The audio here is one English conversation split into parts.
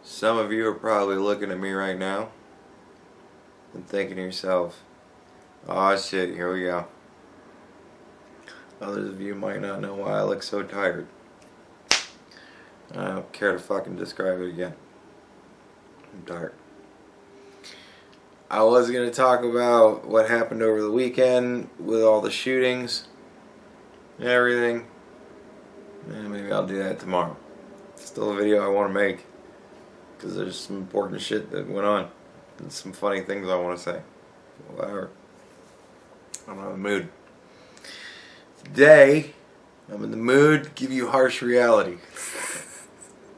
Some of you are probably looking at me right now and thinking to yourself, "Aw, shit, here we go." Others of you might not know why I look so tired. I don't care to fucking describe it again. I'm tired. I was going to talk about what happened over the weekend with all the shootings and everything. And maybe I'll do that tomorrow. It's still a video I want to make because there's some important shit that went on and some funny things I want to say. Whatever. I'm in the mood. Today, I'm in the mood to give you harsh reality.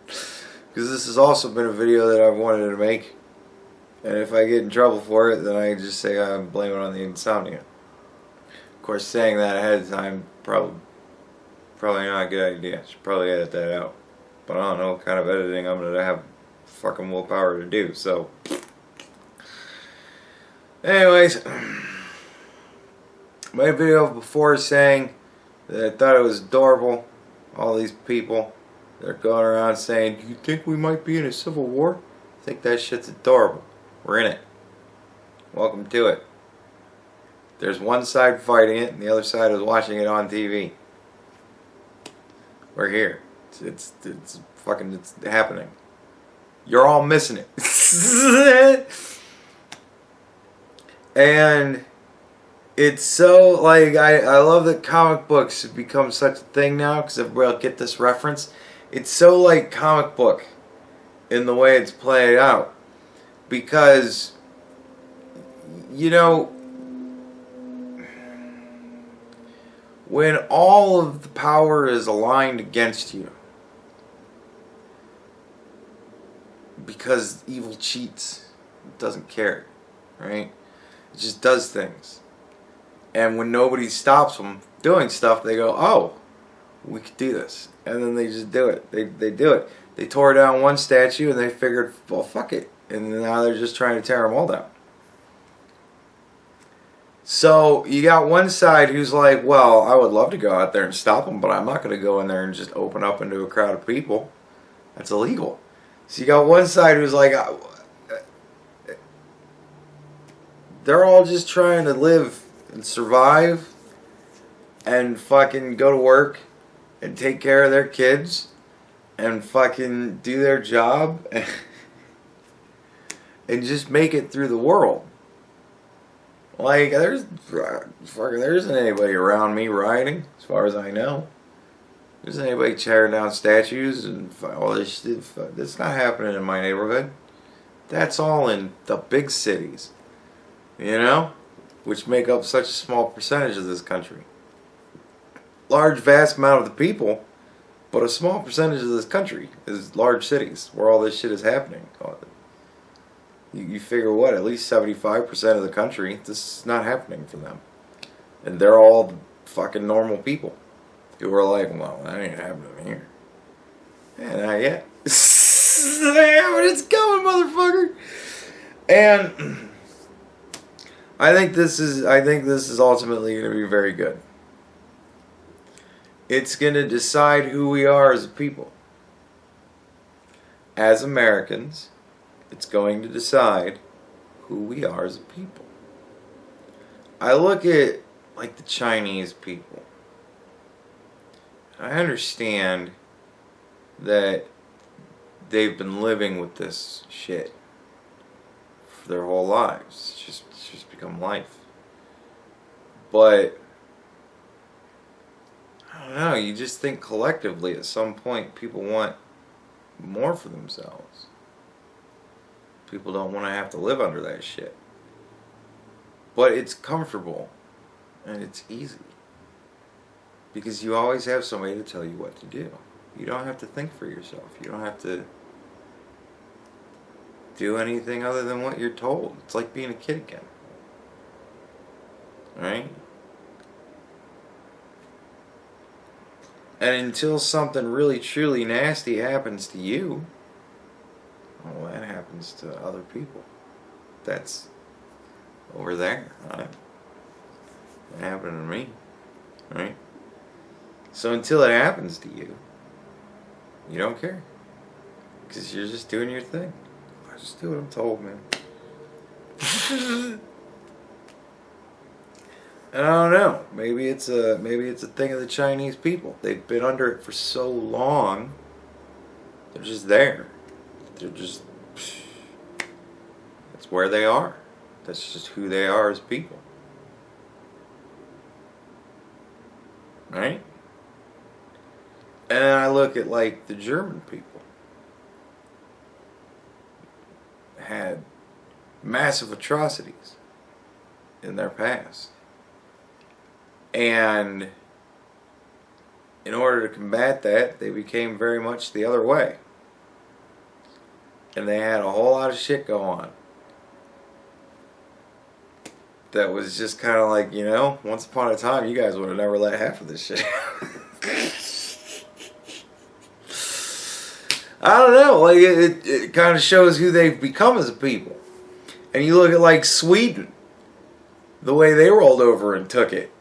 Because this has also been a video that I've wanted to make. And if I get in trouble for it, then I just say I blame it on the insomnia. Of course, saying that ahead of time, probably not a good idea. I should probably edit that out. But I don't know what kind of editing I'm going to have fucking willpower to do, so. Anyways, made a video before saying that I thought it was adorable. All these people, they're going around saying, "Do you think we might be in a civil war?" I think that shit's adorable. We're in it. Welcome to it. There's one side fighting it, and the other side is watching it on TV. We're here. It's happening. You're all missing it. And it's so, like, I love that comic books have become such a thing now, because everybody will get this reference. It's so like comic book in the way it's played out. Because, you know, when all of the power is aligned against you, because evil cheats, it doesn't care, right? It just does things. And when nobody stops them doing stuff, they go, "Oh, we could do this." And then they just do it. They do it. They tore down one statue and they figured, well, fuck it. And now they're just trying to tear them all down. So you got one side who's like, well, I would love to go out there and stop them, but I'm not going to go in there and just open up into a crowd of people. That's illegal. So you got one side who's like, they're all just trying to live and survive and fucking go to work and take care of their kids and fucking do their job and just make it through the world. Like, there isn't anybody around me rioting, as far as I know. There isn't anybody tearing down statues and all this shit. That's not happening in my neighborhood. That's all in the big cities, you know, which make up such a small percentage of this country. Large, vast amount of the people, but a small percentage of this country is large cities where all this shit is happening. You figure what, at least 75% of the country, this is not happening for them. And they're all fucking normal people who are like, well, that ain't happening here. Yeah, not yet. Yeah, but it's coming, motherfucker. And I think this is ultimately going to be very good. It's going to decide who we are as a people. As Americans, it's going to decide who we are as a people. I look at, like, the Chinese people. I understand that they've been living with this shit for their whole lives. It's just become life. But I don't know, you just think collectively at some point people want more for themselves. People don't want to have to live under that shit. But it's comfortable and it's easy. Because you always have somebody to tell you what to do. You don't have to think for yourself. You don't have to do anything other than what you're told. It's like being a kid again. Right? And until something really truly nasty happens to you, well, that happens to other people. That's over there. Right? It happened to me. Right? So until it happens to you, you don't care. Because you're just doing your thing. I just do what I'm told, man. And I don't know. Maybe it's a thing of the Chinese people. They've been under it for so long. They're just there. They're just. That's where they are. That's just who they are as people. Right? And then I look at like the German people. Had massive atrocities in their past. And in order to combat that, they became very much the other way. And they had a whole lot of shit go on. That was just kind of like, you know, once upon a time, you guys would have never let half of this shit I don't know, like it kind of shows who they've become as a people. And you look at like Sweden, the way they rolled over and took it.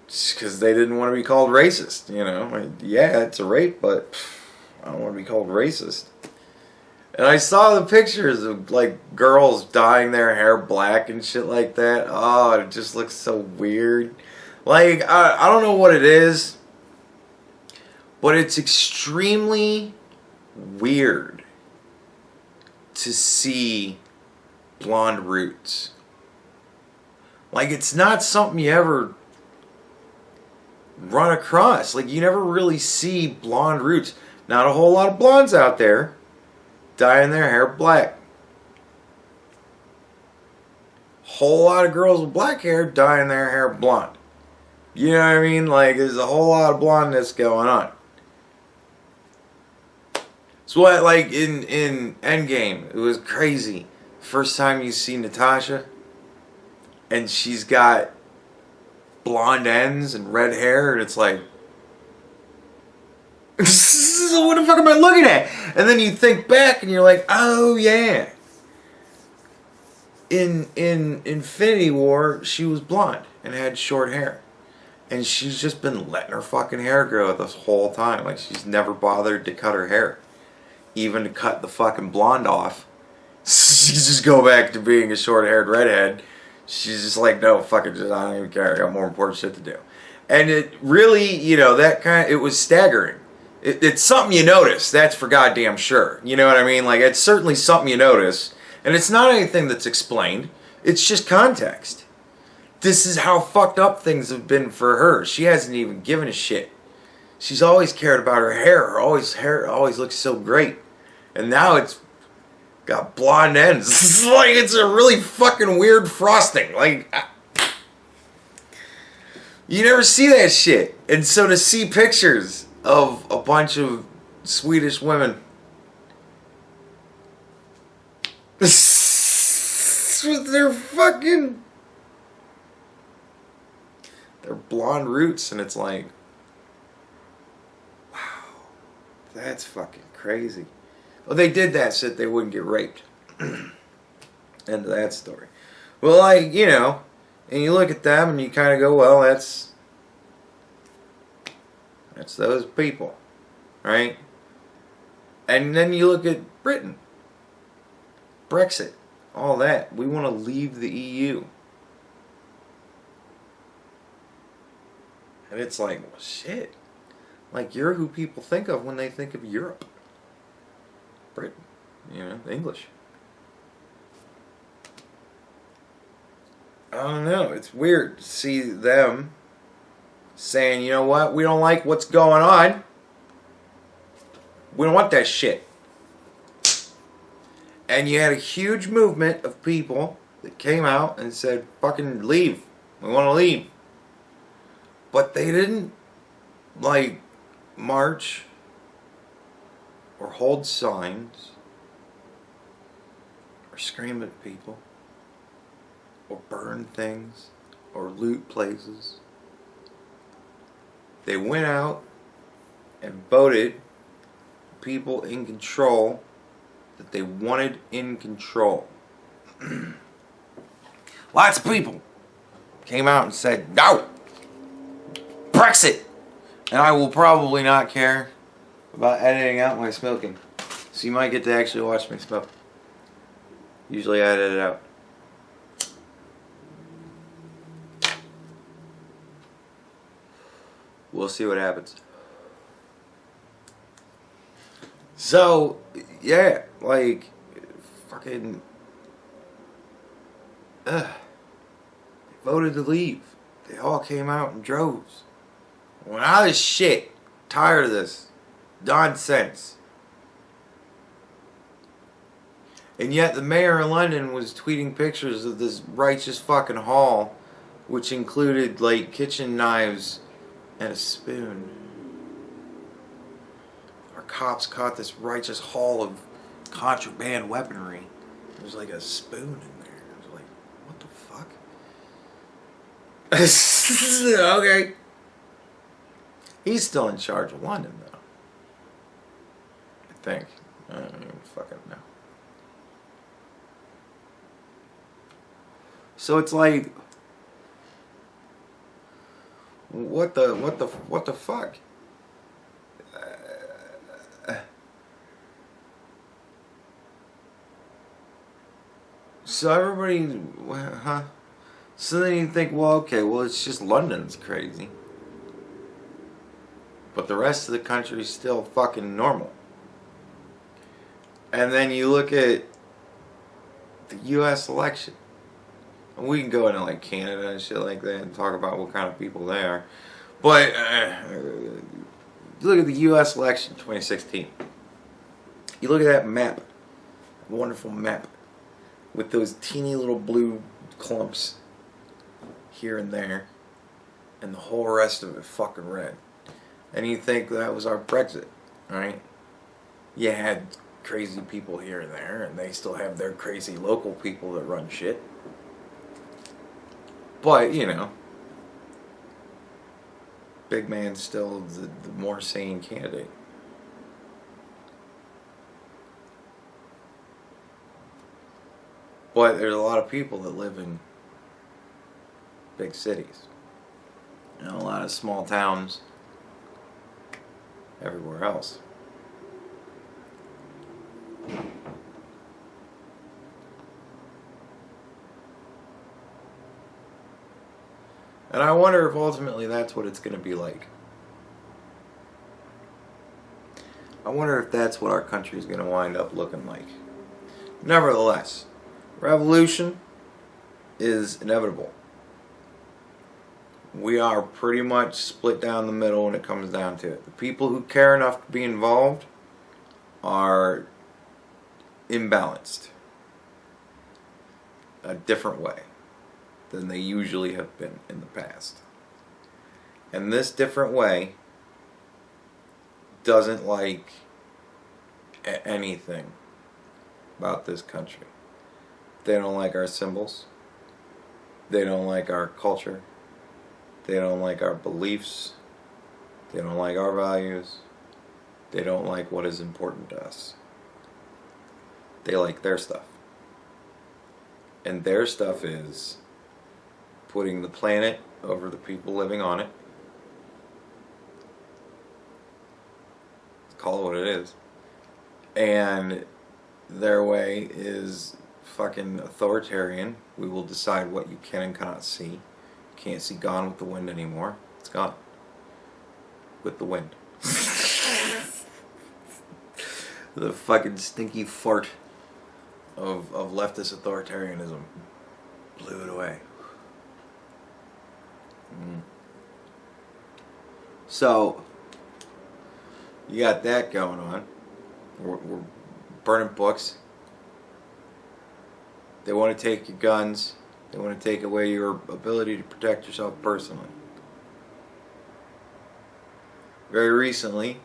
Because they didn't want to be called racist, you know. Like, yeah, it's a rape, but I don't want to be called racist. And I saw the pictures of like girls dyeing their hair black and shit like that. Oh, it just looks so weird. Like, I don't know what it is, but it's extremely weird to see blonde roots. Like, it's not something you ever run across. Like, you never really see blonde roots. Not a whole lot of blondes out there dyeing their hair black. Whole lot of girls with black hair dyeing their hair blonde. You know what I mean? Like, there's a whole lot of blondness going on. So what, like in Endgame, it was crazy. First time you see Natasha, and she's got blonde ends and red hair, and it's like, what the fuck am I looking at? And then you think back, and you're like, oh yeah. In Infinity War, she was blonde and had short hair. And she's just been letting her fucking hair grow this whole time. Like, she's never bothered to cut her hair. Even to cut the fucking blonde off. She just go back to being a short-haired redhead. She's just like, no, fuck it, I don't even care. I got more important shit to do. And it really, you know, it was staggering. It's something you notice, that's for goddamn sure. You know what I mean? Like, it's certainly something you notice. And it's not anything that's explained. It's just context. This is how fucked up things have been for her. She hasn't even given a shit. She's always cared about her hair. Her hair always looks so great. And now it's got blonde ends. It's like, it's a really fucking weird frosting. Like, you never see that shit. And so to see pictures of a bunch of Swedish women with their blonde roots, and it's like, wow, that's fucking crazy. Well, they did that so that they wouldn't get raped. End of that story. Well, like, you know, and you look at them and you kind of go, well, that's those people, right? And then you look at Britain, Brexit, all that. We want to leave the EU. And it's like, well, shit. Like, you're who people think of when they think of Europe. Britain. You know, the English. I don't know. It's weird to see them saying, you know what? We don't like what's going on. We don't want that shit. And you had a huge movement of people that came out and said, fucking leave. We want to leave. But they didn't, like, march or hold signs or scream at people or burn things or loot places. They went out and voted people in control that they wanted in control. Lots of people came out and said, no! Brexit! And I will probably not care about editing out my smoking. So you might get to actually watch me smoke. Usually I edit it out. We'll see what happens. So, yeah, like, fucking, they voted to leave. They all came out in droves. When I was shit, tired of this nonsense. And yet the mayor of London was tweeting pictures of this righteous fucking haul, which included, like, kitchen knives and a spoon. Our cops caught this righteous haul of contraband weaponry. There's like a spoon in there. I was like, what the fuck? Okay. He's still in charge of London, though. I think. I don't even fucking know. So it's like, what the fuck? So everybody, huh? So then you think, well, okay, well, it's just London's crazy. But the rest of the country is still fucking normal. And then you look at the U.S. election. And we can go into like Canada and shit like that and talk about what kind of people they are. But you look at the U.S. election 2016. You look at that map. Wonderful map. With those teeny little blue clumps here and there. And the whole rest of it fucking red. And you think that was our Brexit, right? You had crazy people here and there, and they still have their crazy local people that run shit. But, you know, big man's still the more sane candidate. But there's a lot of people that live in big cities. You know, a lot of small towns everywhere else. And I wonder if ultimately that's what it's going to be like. I wonder if that's what our country is going to wind up looking like. Nevertheless, revolution is inevitable. We are pretty much split down the middle when it comes down to it. The people who care enough to be involved are imbalanced a different way than they usually have been in the past. And this different way doesn't like anything about this country. They don't like our symbols. They don't like our culture. They don't like our beliefs. They don't like our values. They don't like what is important to us. They like their stuff. And their stuff is putting the planet over the people living on it. Call it what it is. And their way is fucking authoritarian. We will decide what you can and cannot see. You can't see Gone with the Wind anymore. It's gone. With the wind. The fucking stinky fart of leftist authoritarianism blew it away. So, you got that going on. We're burning books. They want to take your guns. They want to take away your ability to protect yourself personally. Very recently,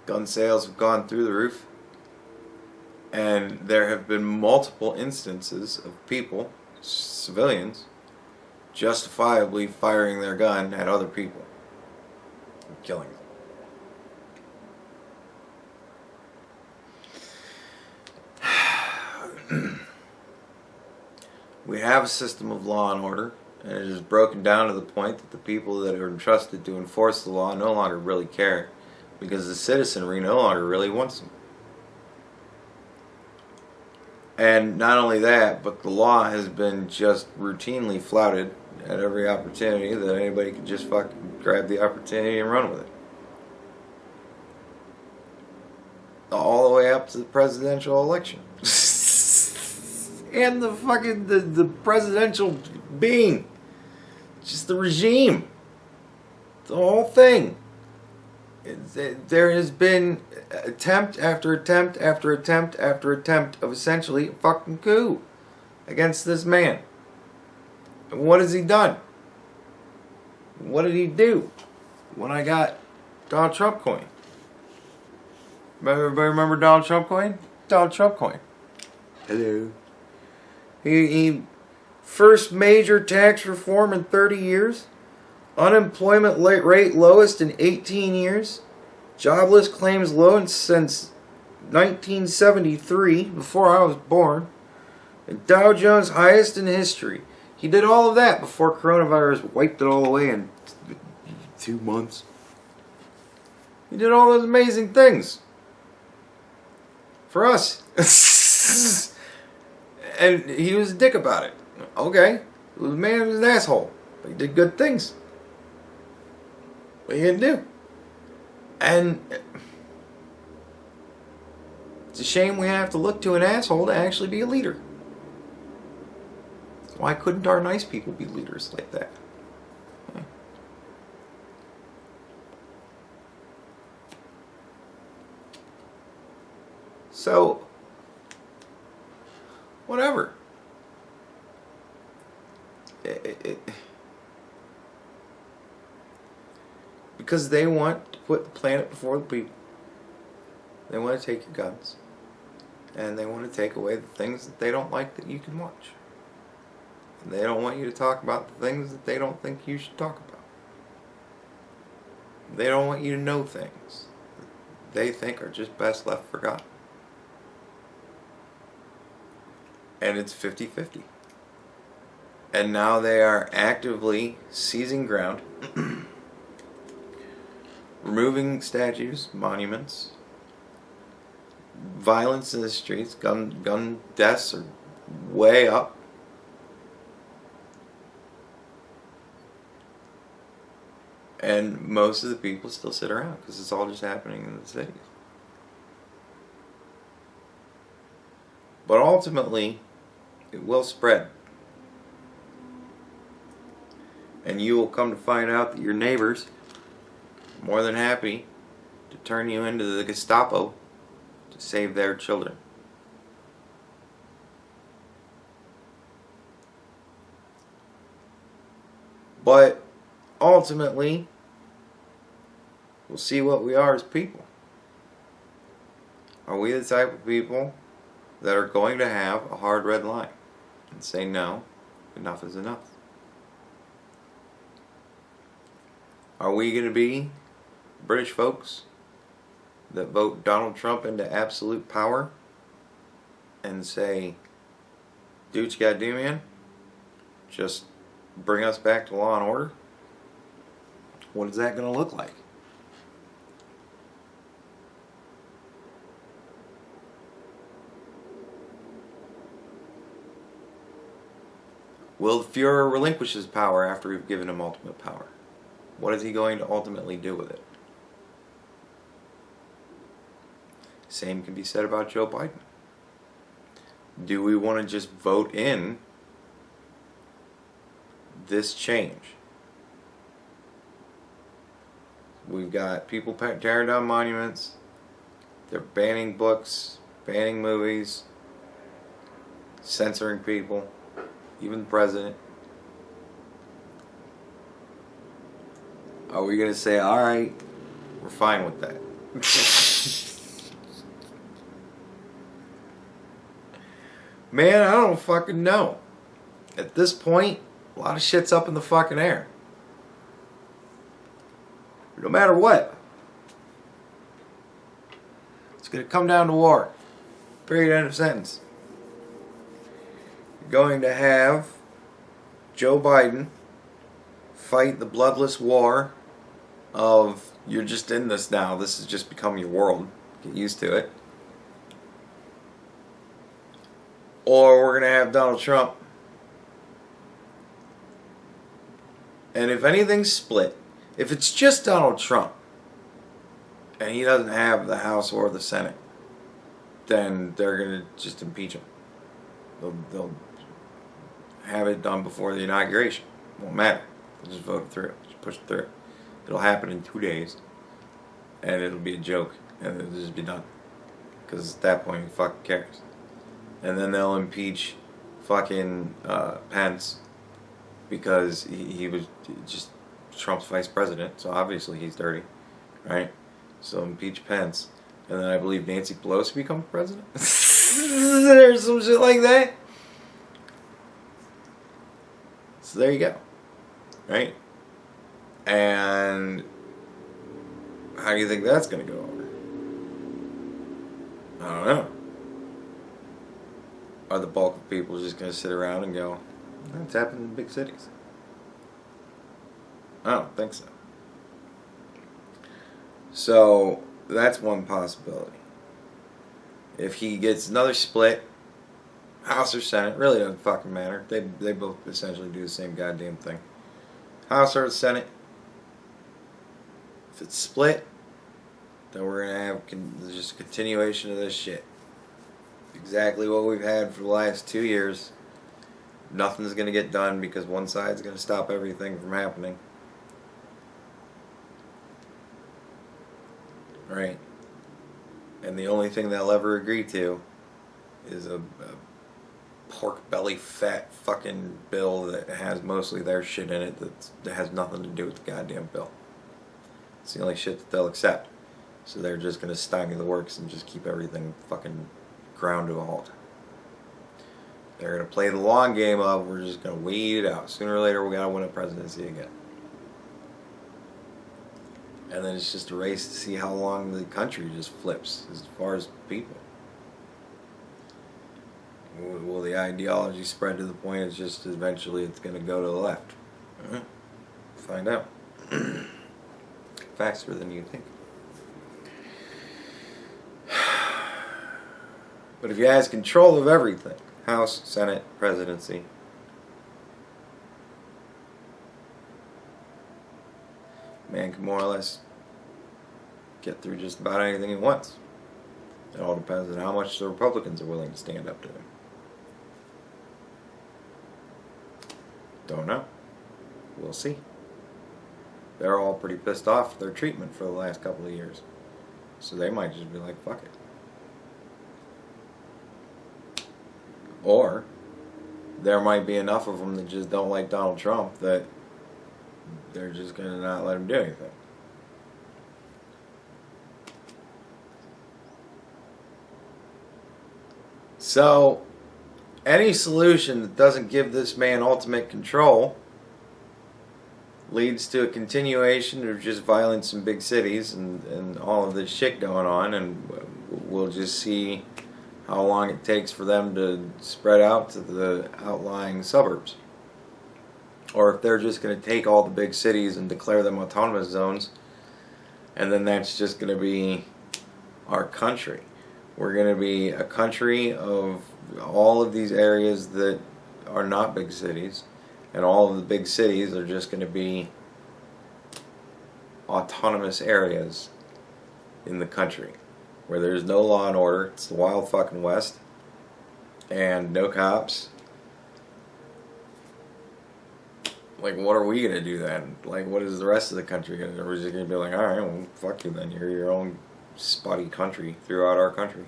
gun sales have gone through the roof. And there have been multiple instances of people, civilians, justifiably firing their gun at other people and killing them. We have a system of law and order, and it is broken down to the point that the people that are entrusted to enforce the law no longer really care, because the citizenry no longer really wants them. And not only that, but the law has been just routinely flouted at every opportunity that anybody could just fucking grab the opportunity and run with it. All the way up to the presidential election. And the fucking the presidential being. Just the regime. The whole thing. There has been attempt after attempt after attempt after attempt of essentially a fucking coup against this man. And what has he done? What did he do when I got Donald Trump coin? Everybody remember Donald Trump coin? Donald Trump coin. Hello. He first major tax reform in 30 years. Unemployment rate lowest in 18 years. Jobless claims low since 1973, before I was born. And Dow Jones highest in history. He did all of that before coronavirus wiped it all away in 2 months. He did all those amazing things. For us. And he was a dick about it. Okay. The man was an asshole. But he did good things. What are you gonna do? And it's a shame we have to look to an asshole to actually be a leader. Why couldn't our nice people be leaders like that? So, whatever. Because they want to put the planet before the people. They want to take your guns. And they want to take away the things that they don't like that you can watch. And they don't want you to talk about the things that they don't think you should talk about. They don't want you to know things that they think are just best left forgotten. And it's 50-50. And now they are actively seizing ground. Removing statues, monuments, violence in the streets, gun deaths are way up. And most of the people still sit around because it's all just happening in the cities. But ultimately, it will spread. And you will come to find out that your neighbors more than happy to turn you into the Gestapo to save their children. But ultimately, we'll see what we are as people. Are we the type of people that are going to have a hard red line and say no, enough is enough? Are we going to be British folks that vote Donald Trump into absolute power and say, do what you gotta do, man? Just bring us back to law and order? What is that going to look like? Will the Fuhrer relinquish his power after we've given him ultimate power? What is he going to ultimately do with it? Same can be said about Joe Biden. Do we want to just vote in this change? We've got people tearing down monuments. They're banning books, banning movies, censoring people, even the president. Are we going to say, all right, we're fine with that? Man, I don't fucking know. At this point, a lot of shit's up in the fucking air. No matter what, it's going to come down to war. Period, end of sentence. You're going to have Joe Biden fight the bloodless war of, you're just in this now, this has just become your world, get used to it. or we're going to have Donald Trump. And if anything's split, if it's just Donald Trump, and he doesn't have the House or the Senate, then they're going to just impeach him. They'll have it done before the inauguration. Won't matter. They'll just vote it through. Just push it through. It'll happen in 2 days, and it'll be a joke, and it'll just be done. Because at that point, who fucking cares? And then they'll impeach fucking Pence because he was just Trump's vice president, so obviously he's dirty, right? So impeach Pence, and then I believe Nancy Pelosi becomes president. There's some shit like that. So there you go, right? And how do you think that's going to go over? I don't know. Are the bulk of people just going to sit around and go, that's happening in big cities? I don't think so. So that's one possibility. If he gets another split, House or Senate, really doesn't fucking matter. They both essentially do the same goddamn thing. House or Senate. If it's split, then we're gonna have just a continuation of this shit. Exactly what we've had for the last 2 years. Nothing's gonna get done because one side's gonna stop everything from happening. Right. And the only thing they'll ever agree to is a pork belly fat fucking bill that has mostly their shit in it that has nothing to do with the goddamn bill. It's the only shit that they'll accept. So they're just going to stymie the works and just keep everything fucking ground to a halt. They're going to play the long game of we're just going to wait it out. Sooner or later we got to win a presidency again. And then it's just a race to see how long the country just flips as far as people. Will the ideology spread to the point it's just eventually it's going to go to the left? Find out. Faster than you think. But if he has control of everything, House, Senate, presidency, man can more or less get through just about anything he wants. It all depends on how much the Republicans are willing to stand up to him. Don't know. We'll see. They're all pretty pissed off with their treatment for the last couple of years. So they might just be like, fuck it. Or there might be enough of them that just don't like Donald Trump that they're just going to not let him do anything. So, any solution that doesn't give this man ultimate control leads to a continuation of just violence in big cities and all of this shit going on, and we'll just see how long it takes for them to spread out to the outlying suburbs. Or if they're just going to take all the big cities and declare them autonomous zones, and then that's just going to be our country. We're going to be a country of all of these areas that are not big cities, and all of the big cities are just going to be autonomous areas in the country where there's no law and order. It's the wild fucking West, and no cops. Like, what are we gonna do then? Like, what is the rest of the country gonna do? We're just gonna be like, all right, well, fuck you then. You're your own spotty country throughout our country.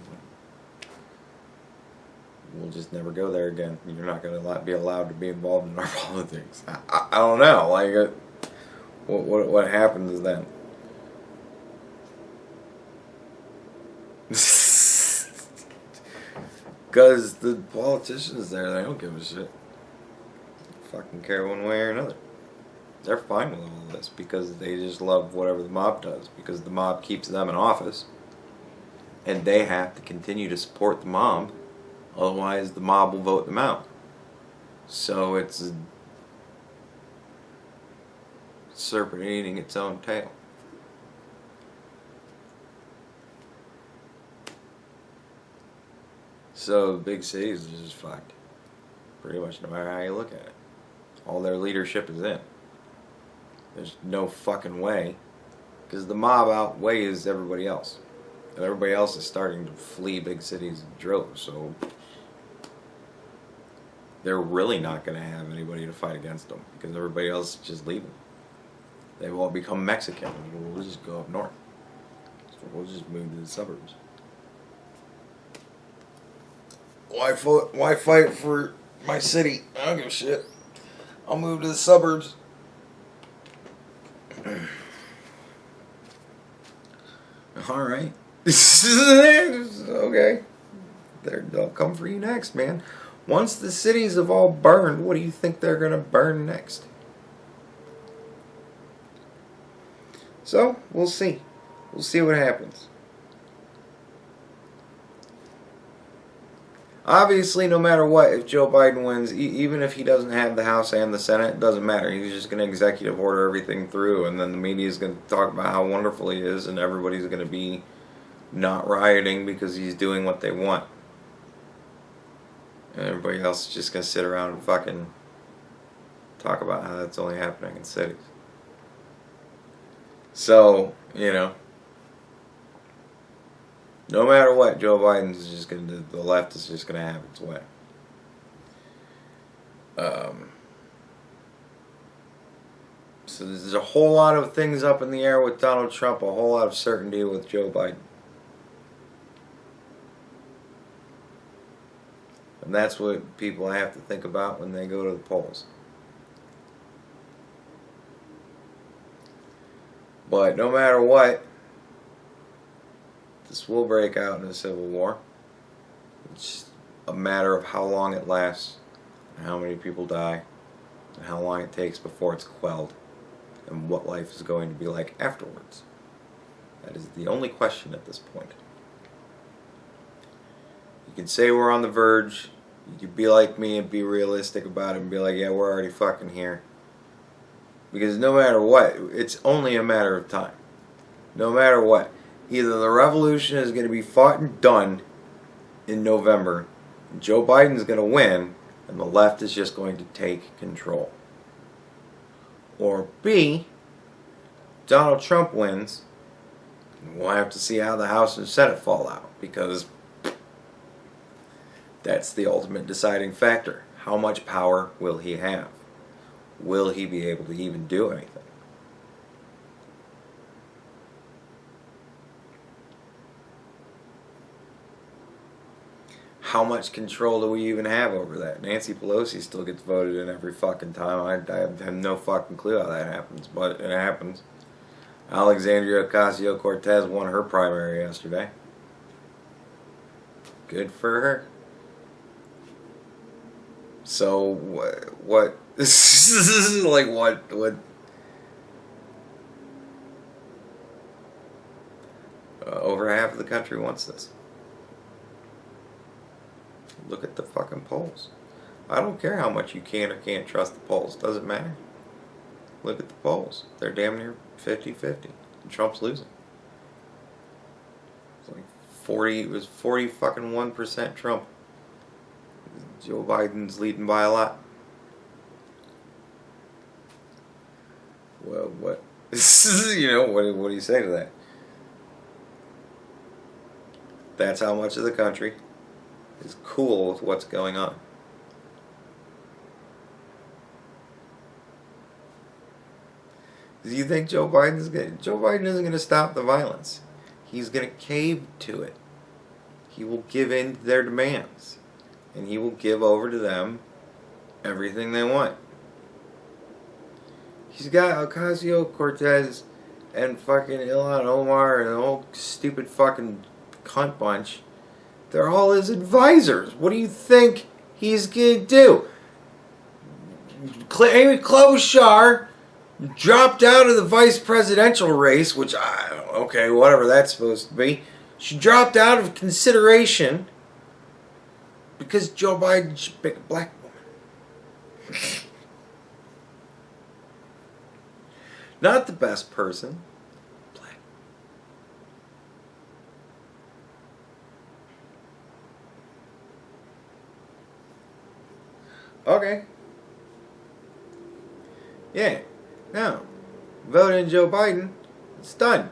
We'll just never go there again. You're not gonna be allowed to be involved in our politics. I don't know. Like, what happens then? Because the politicians there, they don't give a shit. They fucking care one way or another. They're fine with all of this because they just love whatever the mob does. Because the mob keeps them in office. And they have to continue to support the mob. Otherwise the mob will vote them out. So it's a serpent eating its own tail. So So big cities are just fucked. Pretty much no matter how you look at it. All their leadership is in. There's no fucking way. Because the mob outweighs everybody else. And everybody else is starting to flee big cities in droves, so they're really not going to have anybody to fight against them. Because everybody else is just leaving. They've all become Mexican. We'll just go up north. So we'll just move to the suburbs. Why fight for my city? I don't give a shit. I'll move to the suburbs. Alright. Okay. They'll come for you next, man. Once the cities have all burned, what do you think they're going to burn next? So, we'll see. We'll see what happens. Obviously, no matter what, if Joe Biden wins, even if he doesn't have the House and the Senate, it doesn't matter. He's just going to executive order everything through, and then the media is going to talk about how wonderful he is, and everybody's going to be not rioting because he's doing what they want. And everybody else is just going to sit around and fucking talk about how that's only happening in cities. So, you know, no matter what, Joe Biden's just going to, the left is just going to have its way. So there's a whole lot of things up in the air with Donald Trump, a whole lot of certainty with Joe Biden. And that's what people have to think about when they go to the polls. But no matter what, this will break out in a civil war. It's a matter of how long it lasts, and how many people die, and how long it takes before it's quelled, and what life is going to be like afterwards. That is the only question at this point. You can say we're on the verge. You could be like me and be realistic about it and be like, yeah, we're already fucking here. Because no matter what, it's only a matter of time. No matter what. Either the revolution is going to be fought and done in November, and Joe Biden's going to win, and the left is just going to take control. Or B, Donald Trump wins, and we'll have to see how the House and Senate fall out, because that's the ultimate deciding factor. How much power will he have? Will he be able to even do anything? How much control do we even have over that? Nancy Pelosi still gets voted in every fucking time. I have no fucking clue how that happens, but it happens. Alexandria Ocasio-Cortez won her primary yesterday. Good for her. So what this is like what over half of the country wants this. Look at the fucking polls. I don't care how much you can or can't trust the polls. Doesn't matter. Look at the polls. They're damn near 50-50. And Trump's losing. It's like 40. It was 40 fucking 1% Trump. Joe Biden's leading by a lot. Well, what? You know, what do you say to that? That's how much of the country is cool with what's going on. Do you think Joe Biden isn't going to stop the violence? He's going to cave to it. He will give in to their demands. And he will give over to them everything they want. He's got Ocasio-Cortez and fucking Ilhan Omar and the whole stupid fucking cunt bunch. They're all his advisors. What do you think he's going to do? Amy Klobuchar dropped out of the vice presidential race, which, okay, whatever that's supposed to be. She dropped out of consideration because Joe Biden should pick a black woman. Not the best person. Black. Okay. Yeah. Now, vote in Joe Biden. It's done.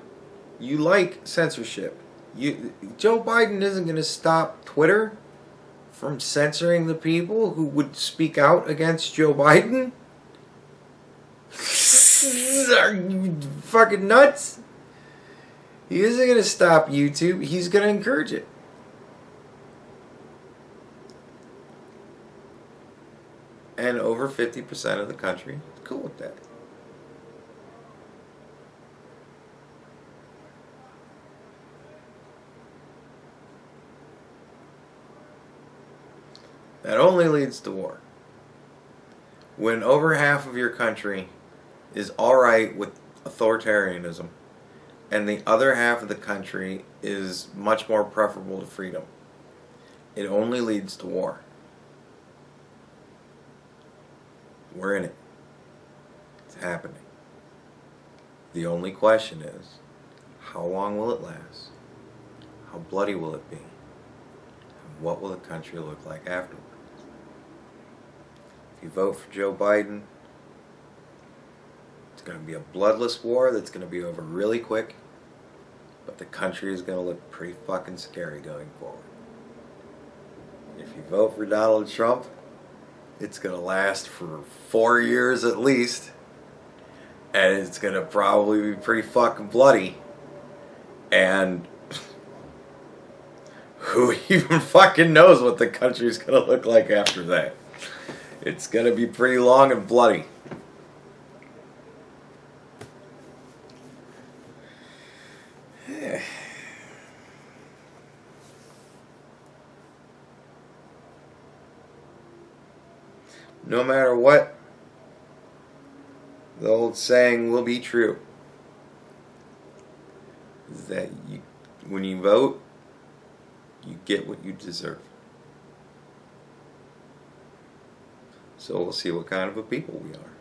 You like censorship. Joe Biden isn't going to stop Twitter from censoring the people who would speak out against Joe Biden. Are you fucking nuts? He isn't going to stop YouTube. He's going to encourage it. And over 50% of the country is cool with that. That only leads to war. When over half of your country is alright with authoritarianism, and the other half of the country is much more preferable to freedom, it only leads to war. We're in it. It's happening. The only question is, how long will it last? How bloody will it be? And what will the country look like afterwards? If you vote for Joe Biden, it's going to be a bloodless war that's going to be over really quick, but the country is going to look pretty fucking scary going forward. If you vote for Donald Trump, it's going to last for 4 years at least, and it's going to probably be pretty fucking bloody, and who even fucking knows what the country's going to look like after that. It's going to be pretty long and bloody. No matter what, the old saying will be true. Is that when you vote, you get what you deserve. So we'll see what kind of a people we are.